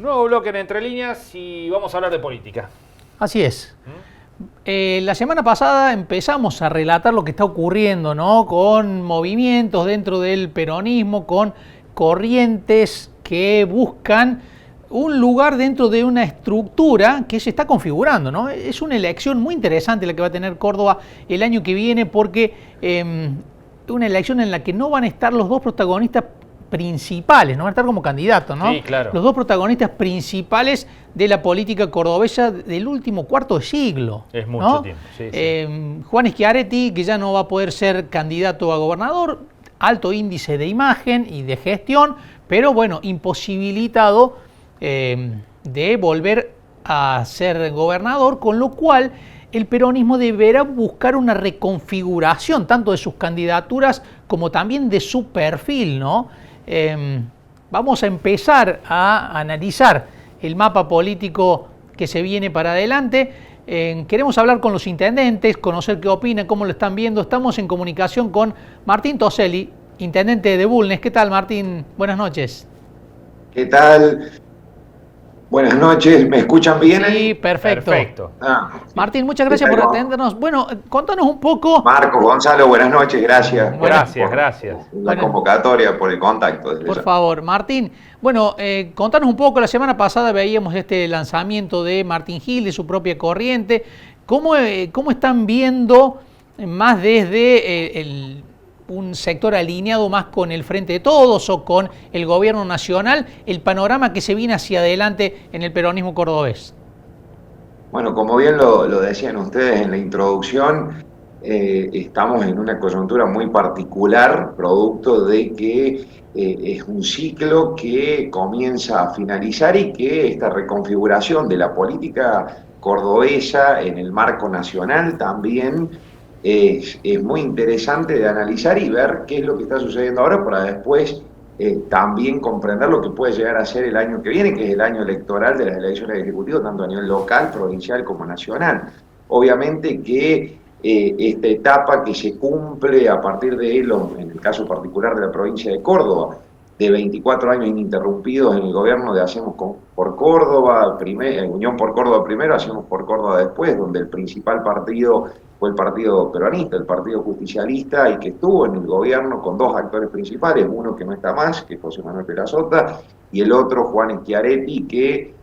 Nuevo bloque en Entre Líneas y vamos a hablar de política. Así es. La semana pasada empezamos a relatar lo que está ocurriendo, ¿no? Con movimientos dentro del peronismo, con corrientes que buscan un lugar dentro de una estructura que se está configurando, ¿no? Es una elección muy interesante la que va a tener Córdoba el año que viene porque una elección en la que no van a estar los dos protagonistas principales, no van a estar como candidatos, ¿no? Sí, claro. Los dos protagonistas principales de la política cordobesa del último cuarto de siglo. Es mucho, ¿no? Tiempo. Sí, sí. Juan Schiaretti, que ya no va a poder ser candidato a gobernador, alto índice de imagen y de gestión, pero bueno, imposibilitado de volver a ser gobernador, con lo cual el peronismo deberá buscar una reconfiguración tanto de sus candidaturas como también de su perfil, ¿no? Vamos a empezar a analizar el mapa político que se viene para adelante. Queremos hablar con los intendentes, conocer qué opinan, cómo lo están viendo. Estamos en comunicación con Martín Toselli, intendente de Bulnes. ¿Qué tal, Martín? Buenas noches. ¿Qué tal? Buenas noches, ¿me escuchan bien? Sí, perfecto. Martín, muchas gracias por atendernos. Bueno, contanos un poco. Marcos, Gonzalo, buenas noches, gracias. Gracias. La convocatoria, por el contacto. Por favor, Martín. Bueno, contanos un poco, la semana pasada veíamos este lanzamiento de Martín Gil, de su propia corriente. ¿Cómo están viendo más desde un sector alineado más con el Frente de Todos o con el gobierno nacional, el panorama que se viene hacia adelante en el peronismo cordobés? Bueno, como bien lo decían ustedes en la introducción, estamos en una coyuntura muy particular, producto de que es un ciclo que comienza a finalizar y que esta reconfiguración de la política cordobesa en el marco nacional también es muy interesante de analizar y ver qué es lo que está sucediendo ahora para después también comprender lo que puede llegar a ser el año que viene, que es el año electoral de las elecciones ejecutivas, tanto a nivel local, provincial como nacional. Obviamente que esta etapa que se cumple a partir de, en el caso particular de la provincia de Córdoba, de 24 años ininterrumpidos en el gobierno de Hacemos por Córdoba, Unión por Córdoba primero, Hacemos por Córdoba después, donde el principal partido fue el partido peronista, el partido justicialista, y que estuvo en el gobierno con dos actores principales, uno que no está más, que es José Manuel Perazzota, y el otro, Juan Schiaretti, que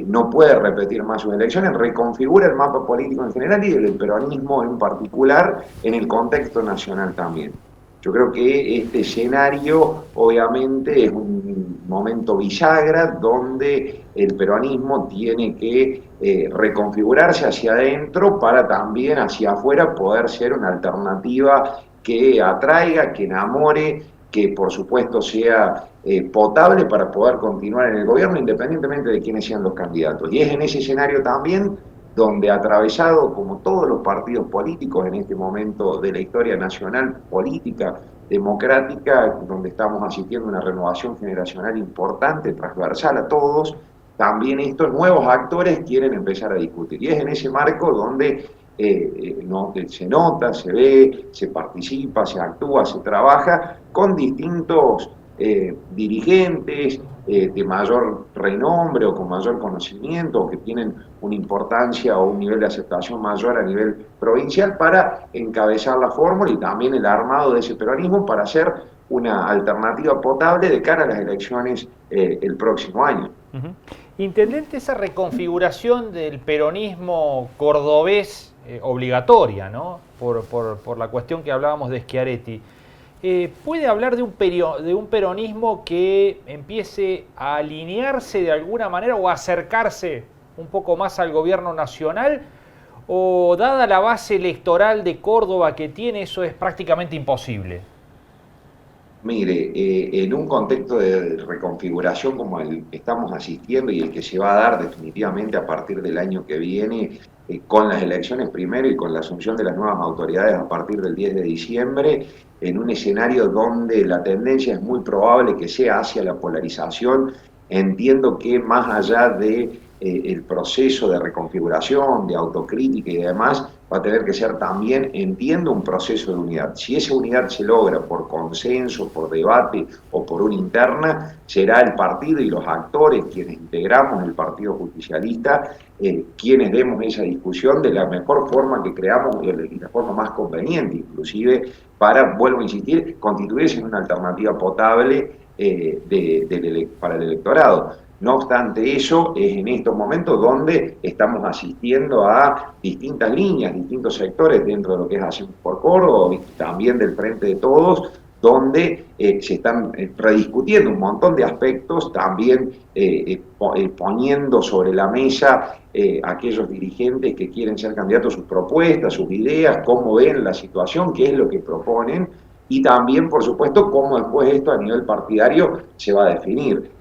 no puede repetir más sus elecciones, reconfigura el mapa político en general y el peronismo en particular en el contexto nacional también. Yo creo que este escenario obviamente es un momento bisagra donde el peronismo tiene que reconfigurarse hacia adentro para también hacia afuera poder ser una alternativa que atraiga, que enamore, que por supuesto sea potable para poder continuar en el gobierno independientemente de quiénes sean los candidatos. Y es en ese escenario también donde atravesado, como todos los partidos políticos en este momento de la historia nacional política, democrática, donde estamos asistiendo a una renovación generacional importante, transversal a todos, también estos nuevos actores quieren empezar a discutir. Y es en ese marco donde se nota, se ve, se participa, se actúa, se trabaja con distintos dirigentes de mayor renombre o con mayor conocimiento o que tienen una importancia o un nivel de aceptación mayor a nivel provincial para encabezar la fórmula y también el armado de ese peronismo para hacer una alternativa potable de cara a las elecciones el próximo año. Intendente, esa reconfiguración del peronismo cordobés obligatoria, ¿no? Por la cuestión que hablábamos de Schiaretti. ¿Puede hablar de un peronismo que empiece a alinearse de alguna manera o a acercarse un poco más al gobierno nacional? ¿O dada la base electoral de Córdoba que tiene, eso es prácticamente imposible? Mire, en un contexto de reconfiguración como el que estamos asistiendo y el que se va a dar definitivamente a partir del año que viene, con las elecciones primero y con la asunción de las nuevas autoridades a partir del 10 de diciembre, en un escenario donde la tendencia es muy probable que sea hacia la polarización, entiendo que más allá de el proceso de reconfiguración, de autocrítica y demás, va a tener que ser también, entiendo, un proceso de unidad. Si esa unidad se logra por consenso, por debate o por una interna, será el partido y los actores quienes integramos el Partido Justicialista, quienes demos esa discusión de la mejor forma que creamos y la forma más conveniente, inclusive para, vuelvo a insistir, constituirse en una alternativa potable para el electorado. No obstante eso, es en estos momentos donde estamos asistiendo a distintas líneas, distintos sectores dentro de lo que es Hacemos por Córdoba y también del Frente de Todos, donde se están rediscutiendo un montón de aspectos, también poniendo sobre la mesa aquellos dirigentes que quieren ser candidatos, sus propuestas, sus ideas, cómo ven la situación, qué es lo que proponen, y también, por supuesto, cómo después esto a nivel partidario se va a definir.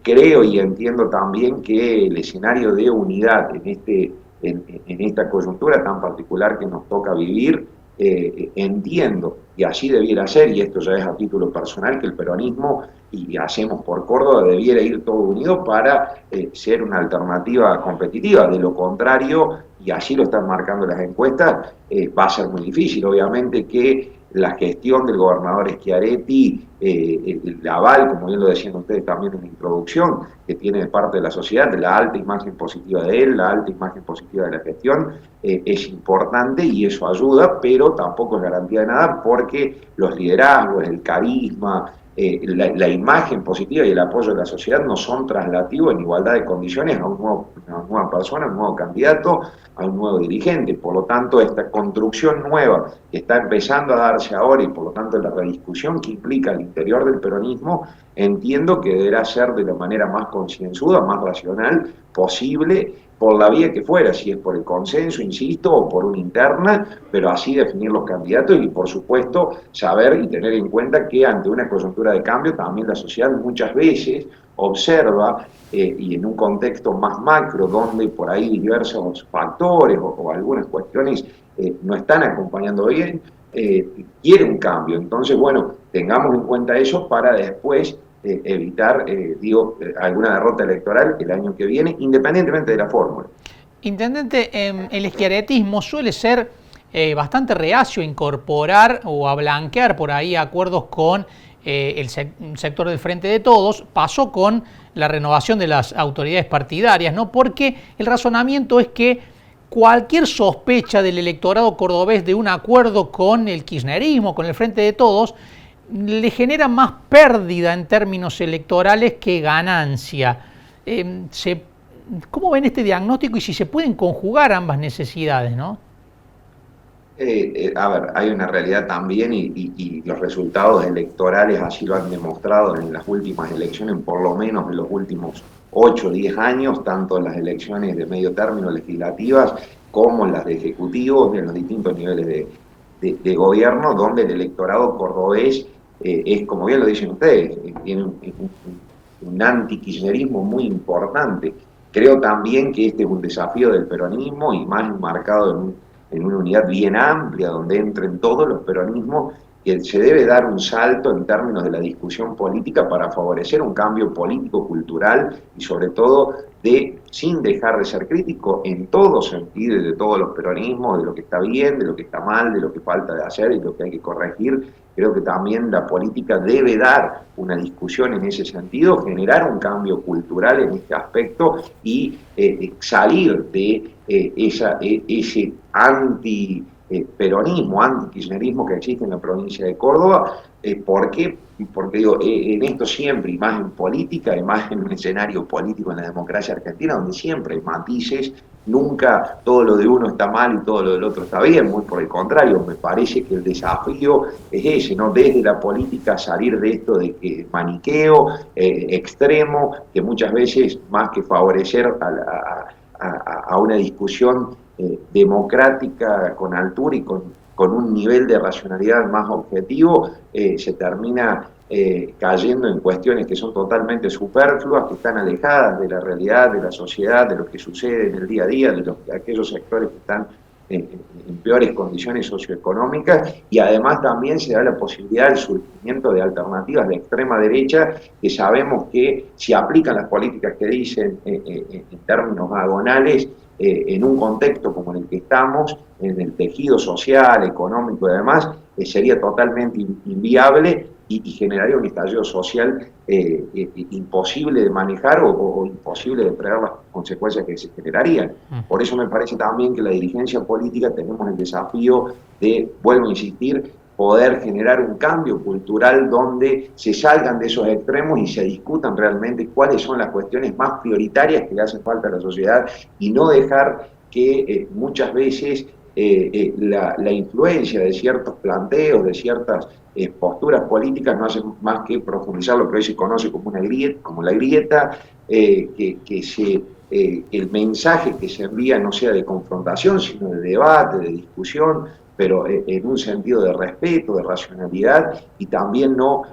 Creo y entiendo también que el escenario de unidad en esta coyuntura tan particular que nos toca vivir, entiendo, y así debiera ser, y esto ya es a título personal, que el peronismo y Hacemos por Córdoba debiera ir todo unido para ser una alternativa competitiva. De lo contrario, y así lo están marcando las encuestas, va a ser muy difícil. Obviamente que la gestión del gobernador Schiaretti, el aval, como bien lo decían ustedes también en la introducción, que tiene de parte de la sociedad, de la alta imagen positiva de él, la alta imagen positiva de la gestión, es importante y eso ayuda, pero tampoco es garantía de nada porque los liderazgos, el carisma, la imagen positiva y el apoyo de la sociedad no son traslativos en igualdad de condiciones a una nueva persona, a un nuevo candidato, a un nuevo dirigente. Por lo tanto, esta construcción nueva que está empezando a darse ahora y por lo tanto la rediscusión que implica al interior del peronismo, entiendo que deberá ser de la manera más concienzuda, más racional posible, por la vía que fuera, si es por el consenso, insisto, o por una interna, pero así definir los candidatos y, por supuesto, saber y tener en cuenta que ante una coyuntura de cambio también la sociedad muchas veces observa, y en un contexto más macro, donde por ahí diversos factores o algunas cuestiones no están acompañando bien, quiere un cambio. Entonces, bueno, tengamos en cuenta eso para después evitar, alguna derrota electoral el año que viene, independientemente de la fórmula. Intendente, el schiarettismo suele ser bastante reacio a incorporar o a blanquear por ahí acuerdos con el sector del Frente de Todos. Pasó con la renovación de las autoridades partidarias, ¿no? Porque el razonamiento es que cualquier sospecha del electorado cordobés de un acuerdo con el kirchnerismo, con el Frente de Todos, le genera más pérdida en términos electorales que ganancia. ¿Cómo ven este diagnóstico y si se pueden conjugar ambas necesidades, no? A ver, hay una realidad también y los resultados electorales así lo han demostrado en las últimas elecciones, por lo menos en los últimos 8 o 10 años, tanto en las elecciones de medio término legislativas como en las de ejecutivos, en los distintos niveles de gobierno, donde el electorado cordobés es, como bien lo dicen ustedes, tiene un antikirchnerismo muy importante. Creo también que este es un desafío del peronismo y más enmarcado en una unidad bien amplia, donde entren todos los peronismos, que se debe dar un salto en términos de la discusión política para favorecer un cambio político, cultural y sobre todo sin dejar de ser crítico en todo sentido de todos los peronismos, de lo que está bien, de lo que está mal, de lo que falta de hacer y lo que hay que corregir. Creo que también la política debe dar una discusión en ese sentido, generar un cambio cultural en este aspecto y salir de ese anti-peronismo, anti-kirchnerismo que existe en la provincia de Córdoba. ¿Por qué? Porque digo, en esto siempre, y más en política, y más en un escenario político en la democracia argentina, donde siempre hay matices, nunca todo lo de uno está mal y todo lo del otro está bien, muy por el contrario, me parece que el desafío es ese, ¿no? Desde la política salir de esto de que maniqueo, extremo, que muchas veces más que favorecer a una discusión democrática con altura y con un nivel de racionalidad más objetivo, se termina cayendo en cuestiones que son totalmente superfluas, que están alejadas de la realidad, de la sociedad, de lo que sucede en el día a día, de aquellos sectores que están en peores condiciones socioeconómicas, y además también se da la posibilidad del surgimiento de alternativas de extrema derecha, que sabemos que si aplican las políticas que dicen en términos agonales, en un contexto como en el que estamos, en el tejido social, económico y demás, sería totalmente inviable y generaría un estallido social imposible de manejar o imposible de prever las consecuencias que se generarían. Por eso me parece también que la dirigencia política tenemos el desafío de, vuelvo a insistir, poder generar un cambio cultural donde se salgan de esos extremos y se discutan realmente cuáles son las cuestiones más prioritarias que le hacen falta a la sociedad, y no dejar que muchas veces la influencia de ciertos planteos, de ciertas posturas políticas no hacen más que profundizar lo que hoy se conoce como una grieta, como la grieta, que el mensaje que se envía no sea de confrontación, sino de debate, de discusión, pero en un sentido de respeto, de racionalidad, y también no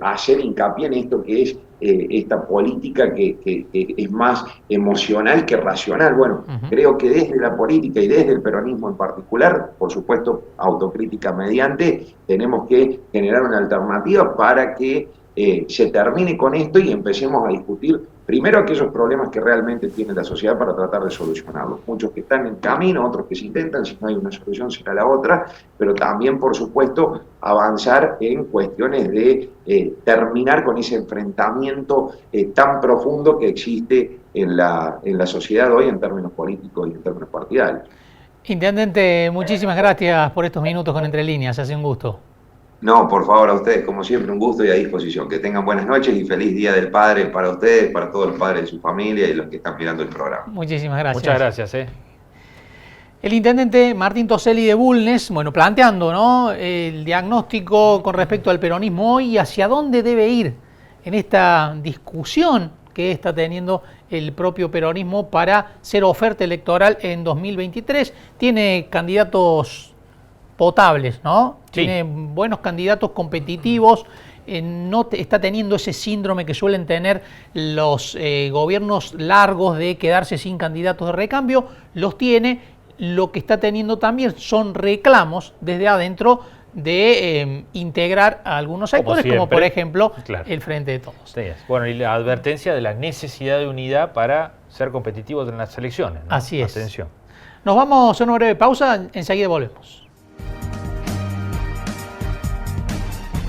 hacer hincapié en esto que es esta política que es más emocional que racional. Bueno, creo que desde la política y desde el peronismo en particular, por supuesto, autocrítica mediante, tenemos que generar una alternativa para que se termine con esto y empecemos a discutir primero aquellos problemas que realmente tiene la sociedad para tratar de solucionarlos. Muchos que están en camino, otros que se intentan, si no hay una solución será la otra, pero también, por supuesto, avanzar en cuestiones de terminar con ese enfrentamiento tan profundo que existe en la sociedad hoy en términos políticos y en términos partidarios. Intendente, muchísimas gracias por estos minutos con Entre Líneas, hace un gusto. No, por favor, a ustedes, como siempre, un gusto y a disposición. Que tengan buenas noches y feliz Día del Padre para ustedes, para todos los padres de su familia y los que están mirando el programa. Muchísimas gracias. Muchas gracias. El intendente Martín Toselli de Bulnes, bueno, planteando, ¿no?, el diagnóstico con respecto al peronismo hoy y hacia dónde debe ir en esta discusión que está teniendo el propio peronismo para ser oferta electoral en 2023. Tiene candidatos potables, ¿no? Sí. Tiene buenos candidatos competitivos, no está teniendo ese síndrome que suelen tener los gobiernos largos de quedarse sin candidatos de recambio, los tiene. Lo que está teniendo también son reclamos desde adentro de integrar a algunos sectores, como por ejemplo el Frente de Todos. Sí, bueno, y la advertencia de la necesidad de unidad para ser competitivos en las elecciones, ¿no? Así es. Atención. Nos vamos a una breve pausa, enseguida volvemos.